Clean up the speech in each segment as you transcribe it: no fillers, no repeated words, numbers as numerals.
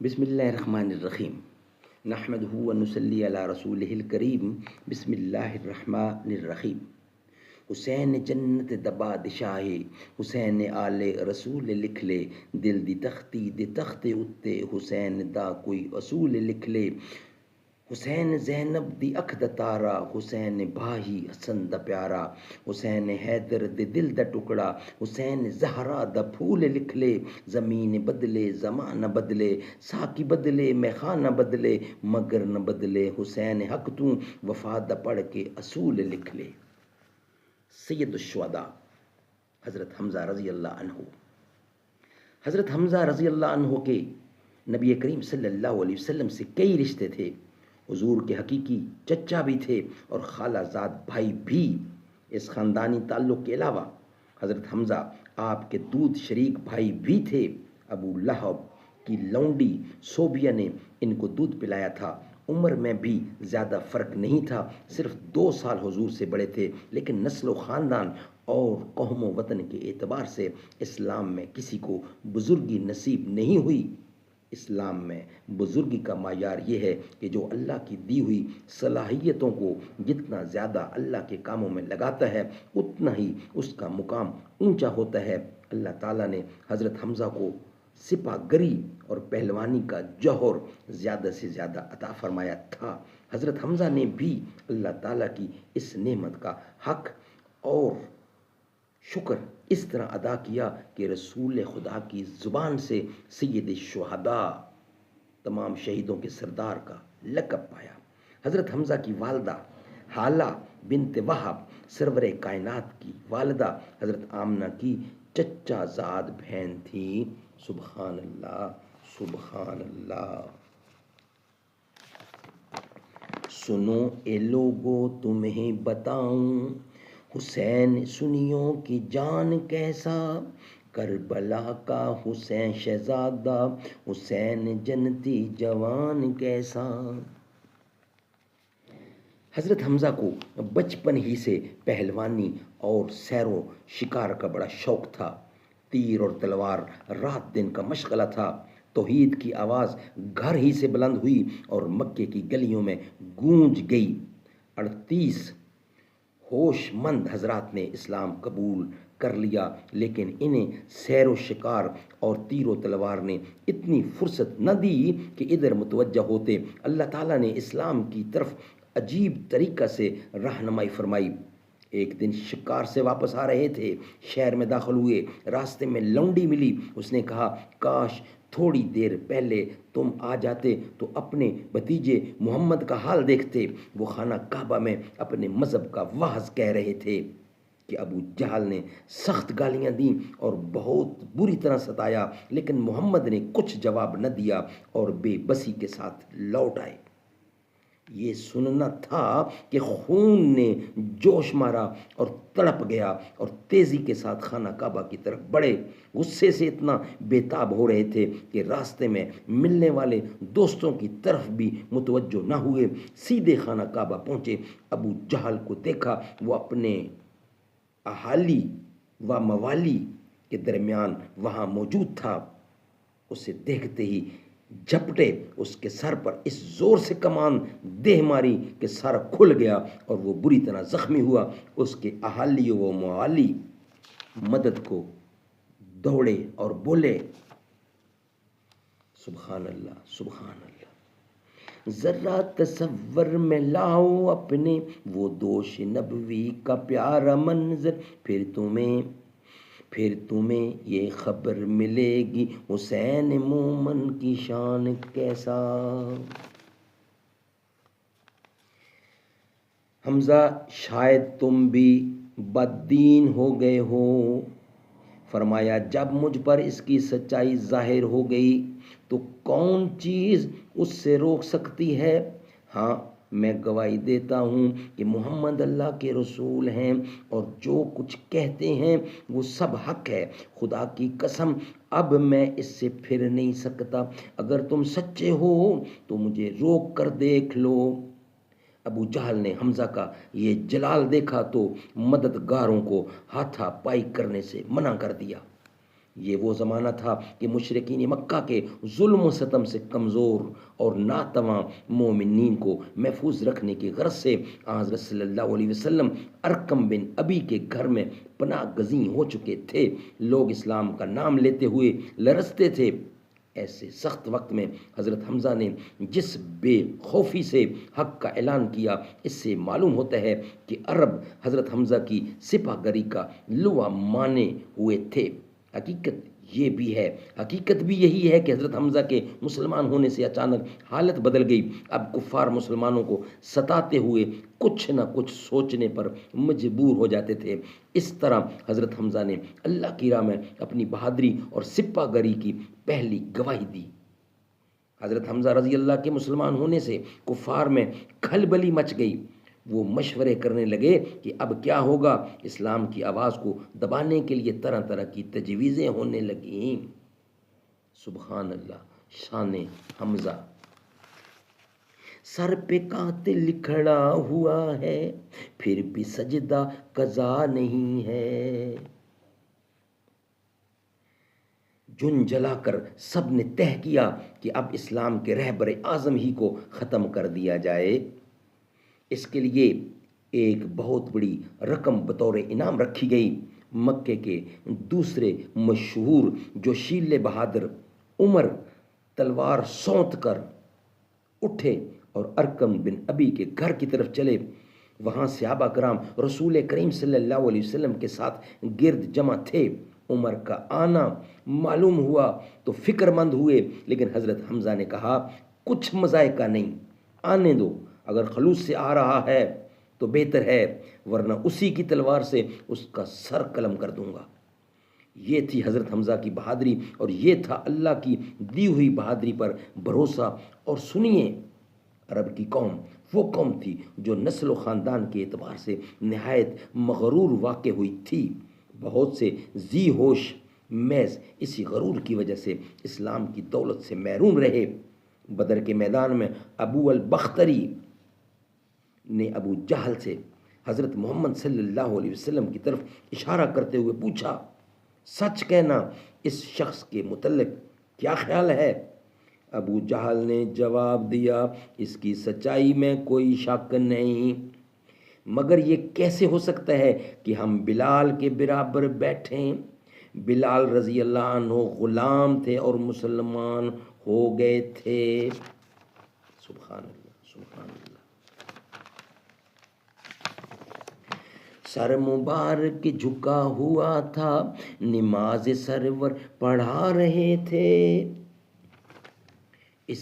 بسم اللہ الرحمن الرحیم نحمدہ ونصلی علی رسولہ الکریم بسم اللہ الرحمن الرحیم حسین جنت دا بادشاہ حسین آل رسول لکھ لے دل دی تختی دے تخت اتے حسین دا کوئی اصول لکھ لے حسین زینب دی اکھ دا تارا حسین بھائی حسن دا پیارا حسین حیدر دے دل دا ٹکڑا حسین زہرا دا پھول لکھ لے زمین بدلے زمانہ بدلے ساکی بدلے میخانہ بدلے مگر نہ بدلے حسین حق تو وفا دا پڑھ کے اصول لکھ لے۔ سید الشہداء حضرت حمزہ رضی اللہ عنہ۔ حضرت حمزہ رضی اللہ عنہ کے نبی کریم صلی اللہ علیہ وسلم سے کئی رشتے تھے۔ حضور کے حقیقی چچا بھی تھے اور خالہ زاد بھائی بھی۔ اس خاندانی تعلق کے علاوہ حضرت حمزہ آپ کے دودھ شریک بھائی بھی تھے۔ ابو لہب کی لونڈی صوبیہ نے ان کو دودھ پلایا تھا۔ عمر میں بھی زیادہ فرق نہیں تھا، صرف 2 سال حضور سے بڑے تھے، لیکن نسل و خاندان اور قوم و وطن کے اعتبار سے اسلام میں کسی کو بزرگی نصیب نہیں ہوئی۔ اسلام میں بزرگی کا معیار یہ ہے کہ جو اللہ کی دی ہوئی صلاحیتوں کو جتنا زیادہ اللہ کے کاموں میں لگاتا ہے اتنا ہی اس کا مقام اونچا ہوتا ہے۔ اللہ تعالیٰ نے حضرت حمزہ کو سپہ گری اور پہلوانی کا جوہر زیادہ سے زیادہ عطا فرمایا تھا۔ حضرت حمزہ نے بھی اللہ تعالیٰ کی اس نعمت کا حق اور شکر اس طرح ادا کیا کہ رسول خدا کی زبان سے سید الشہداء تمام شہیدوں کے سردار کا لقب پایا۔ حضرت حمزہ کی والدہ حالہ بنت وہب سرور کائنات کی والدہ حضرت آمنہ کی چچا زاد بہن تھی۔ سبحان اللہ سبحان اللہ۔ سنو اے لوگو تمہیں بتاؤں حسین سنیوں کی جان کیسا، کربلا کا حسین شہزادہ حسین جنتی جوان کیسا۔ حضرت حمزہ کو بچپن ہی سے پہلوانی اور سیر و شکار کا بڑا شوق تھا۔ تیر اور تلوار رات دن کا مشغلہ تھا۔ توحید کی آواز گھر ہی سے بلند ہوئی اور مکے کی گلیوں میں گونج گئی۔ 38 ہوش مند حضرات نے اسلام قبول کر لیا، لیکن انہیں سیر و شکار اور تیر و تلوار نے اتنی فرصت نہ دی کہ ادھر متوجہ ہوتے۔ اللہ تعالیٰ نے اسلام کی طرف عجیب طریقہ سے رہنمائی فرمائی۔ ایک دن شکار سے واپس آ رہے تھے، شہر میں داخل ہوئے، راستے میں لونڈی ملی۔ اس نے کہا کاش تھوڑی دیر پہلے تم آ جاتے تو اپنے بھتیجے محمد کا حال دیکھتے۔ وہ خانہ کعبہ میں اپنے مذہب کا وعظ کہہ رہے تھے کہ ابو جہل نے سخت گالیاں دیں اور بہت بری طرح ستایا، لیکن محمد نے کچھ جواب نہ دیا اور بے بسی کے ساتھ لوٹ آئے۔ یہ سننا تھا کہ خون نے جوش مارا اور تڑپ گیا اور تیزی کے ساتھ خانہ کعبہ کی طرف بڑھے۔ غصے سے اتنا بے تاب ہو رہے تھے کہ راستے میں ملنے والے دوستوں کی طرف بھی متوجہ نہ ہوئے۔ سیدھے خانہ کعبہ پہنچے۔ ابو جہل کو دیکھا، وہ اپنے اہالی و موالی کے درمیان وہاں موجود تھا۔ اسے دیکھتے ہی جھپٹے، اس کے سر پر اس زور سے کمان دے ماری کہ سر کھل گیا اور وہ بری طرح زخمی ہوا۔ اس کے اہالی و موالی مدد کو دوڑے اور بولے سبحان اللہ سبحان اللہ۔ ذرا تصور میں لاؤ اپنے وہ دوش نبوی کا پیارا منظر، پھر تمہیں یہ خبر ملے گی حسین مومن کی شان کیسا۔ حمزہ شاید تم بھی بددین ہو گئے ہو۔ فرمایا جب مجھ پر اس کی سچائی ظاہر ہو گئی تو کون چیز اس سے روک سکتی ہے۔ ہاں میں گواہی دیتا ہوں کہ محمد اللہ کے رسول ہیں اور جو کچھ کہتے ہیں وہ سب حق ہے۔ خدا کی قسم اب میں اس سے پھر نہیں سکتا۔ اگر تم سچے ہو تو مجھے روک کر دیکھ لو۔ ابو جہل نے حمزہ کا یہ جلال دیکھا تو مددگاروں کو ہاتھا پائی کرنے سے منع کر دیا۔ یہ وہ زمانہ تھا کہ مشرکین مکہ کے ظلم و ستم سے کمزور اور ناتواں مومنین کو محفوظ رکھنے کی غرض سے حضرت صلی اللہ علیہ وسلم ارقم بن ابی کے گھر میں پناہ گزین ہو چکے تھے۔ لوگ اسلام کا نام لیتے ہوئے لرزتے تھے۔ ایسے سخت وقت میں حضرت حمزہ نے جس بے خوفی سے حق کا اعلان کیا، اس سے معلوم ہوتا ہے کہ عرب حضرت حمزہ کی سپہ گری کا لوا مانے ہوئے تھے۔ حقیقت بھی یہی ہے کہ حضرت حمزہ کے مسلمان ہونے سے اچانک حالت بدل گئی۔ اب کفار مسلمانوں کو ستاتے ہوئے کچھ نہ کچھ سوچنے پر مجبور ہو جاتے تھے۔ اس طرح حضرت حمزہ نے اللہ کی راہ میں اپنی بہادری اور سپہ گری کی پہلی گواہی دی۔ حضرت حمزہ رضی اللہ کے مسلمان ہونے سے کفار میں کھلبلی مچ گئی۔ وہ مشورے کرنے لگے کہ اب کیا ہوگا۔ اسلام کی آواز کو دبانے کے لیے طرح طرح کی تجویزیں ہونے لگیں۔ سبحان اللہ، شان حمزہ۔ سر پہ قاتل کھڑا ہوا ہے، پھر بھی سجدہ قضا نہیں ہے۔ جن جلا کر سب نے طے کیا کہ اب اسلام کے رہبر اعظم ہی کو ختم کر دیا جائے۔ اس کے لیے ایک بہت بڑی رقم بطور انعام رکھی گئی۔ مکے کے دوسرے مشہور جوشیلے بہادر عمر تلوار سونت کر اٹھے اور ارقم بن ابی کے گھر کی طرف چلے۔ وہاں صحابہ کرام رسول کریم صلی اللہ علیہ وسلم کے ساتھ گرد جمع تھے۔ عمر کا آنا معلوم ہوا تو فکر مند ہوئے، لیکن حضرت حمزہ نے کہا کچھ مذائقہ نہیں، آنے دو۔ اگر خلوص سے آ رہا ہے تو بہتر ہے، ورنہ اسی کی تلوار سے اس کا سر قلم کر دوں گا۔ یہ تھی حضرت حمزہ کی بہادری، اور یہ تھا اللہ کی دی ہوئی بہادری پر بھروسہ۔ اور سنیے، عرب کی قوم وہ قوم تھی جو نسل و خاندان کے اعتبار سے نہایت مغرور واقع ہوئی تھی۔ بہت سے ذی ہوش محض اسی غرور کی وجہ سے اسلام کی دولت سے محروم رہے۔ بدر کے میدان میں ابو البختری نے ابو جہل سے حضرت محمد صلی اللہ علیہ وسلم کی طرف اشارہ کرتے ہوئے پوچھا، سچ کہنا، اس شخص کے متعلق کیا خیال ہے؟ ابو جہل نے جواب دیا، اس کی سچائی میں کوئی شک نہیں، مگر یہ کیسے ہو سکتا ہے کہ ہم بلال کے برابر بیٹھیں؟ بلال رضی اللہ عنہ غلام تھے اور مسلمان ہو گئے تھے۔ سبحان اللہ، سبحان اللہ۔ سر مبارک جھکا ہوا تھا، نماز سرور پڑھا رہے تھے۔ اس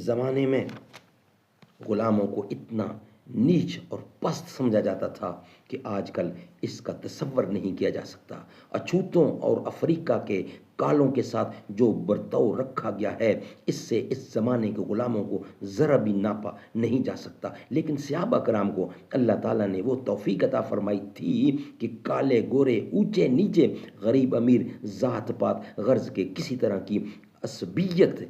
زمانے میں غلاموں کو اتنا نیچ اور پست سمجھا جاتا تھا کہ آج کل اس کا تصور نہیں کیا جا سکتا۔ اچھوتوں اور افریقہ کے کالوں کے ساتھ جو برتاؤ رکھا گیا ہے، اس سے اس زمانے کے غلاموں کو ذرا بھی ناپا نہیں جا سکتا۔ لیکن صحابہ کرام کو اللہ تعالیٰ نے وہ توفیق عطا فرمائی تھی کہ کالے گورے، اونچے نیچے، غریب امیر، ذات پات غرض کے کسی طرح کی عصبیت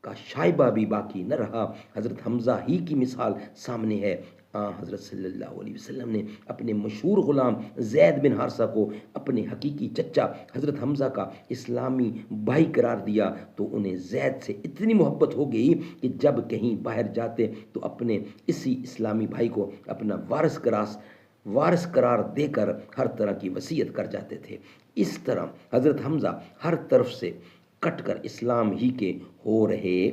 کا شائبہ بھی باقی نہ رہا۔ حضرت حمزہ ہی کی مثال سامنے ہے۔ حضرت صلی اللہ علیہ وسلم نے اپنے مشہور غلام زید بن حارثہ کو اپنے حقیقی چچا حضرت حمزہ کا اسلامی بھائی قرار دیا تو انہیں زید سے اتنی محبت ہو گئی کہ جب کہیں باہر جاتے تو اپنے اسی اسلامی بھائی کو اپنا وارث قرار دے کر ہر طرح کی وصیت کر جاتے تھے۔ اس طرح حضرت حمزہ ہر طرف سے کٹ کر اسلام ہی کے ہو رہے۔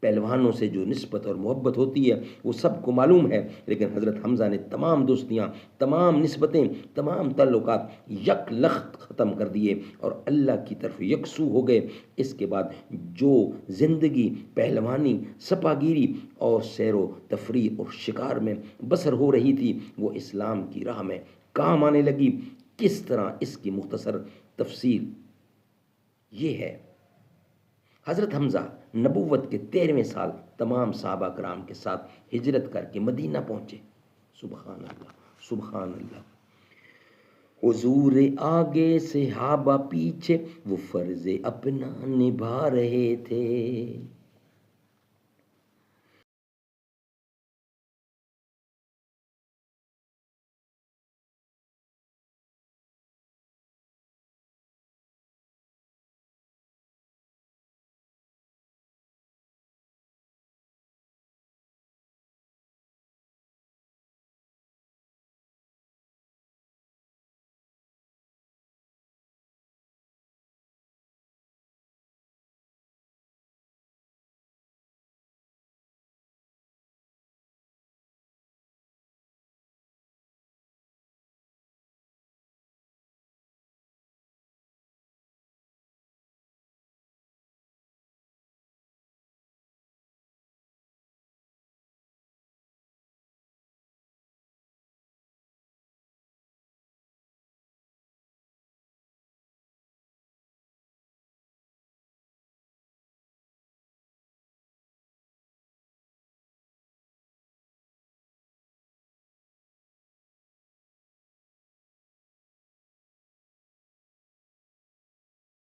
پہلوانوں سے جو نسبت اور محبت ہوتی ہے وہ سب کو معلوم ہے، لیکن حضرت حمزہ نے تمام دوستیاں، تمام نسبتیں، تمام تعلقات یک لخت ختم کر دیے اور اللہ کی طرف یکسو ہو گئے۔ اس کے بعد جو زندگی پہلوانی، سپاگیری اور سیر و تفریح اور شکار میں بسر ہو رہی تھی، وہ اسلام کی راہ میں کام آنے لگی۔ کس طرح اس کی مختصر تفصیل یہ ہے۔ حضرت حمزہ نبوت کے 13ویں سال تمام صحابہ کرام کے ساتھ ہجرت کر کے مدینہ پہنچے۔ سبحان اللہ، سبحان اللہ۔ حضور آگے صحابہ پیچھے، وہ فرض اپنا نبھا رہے تھے۔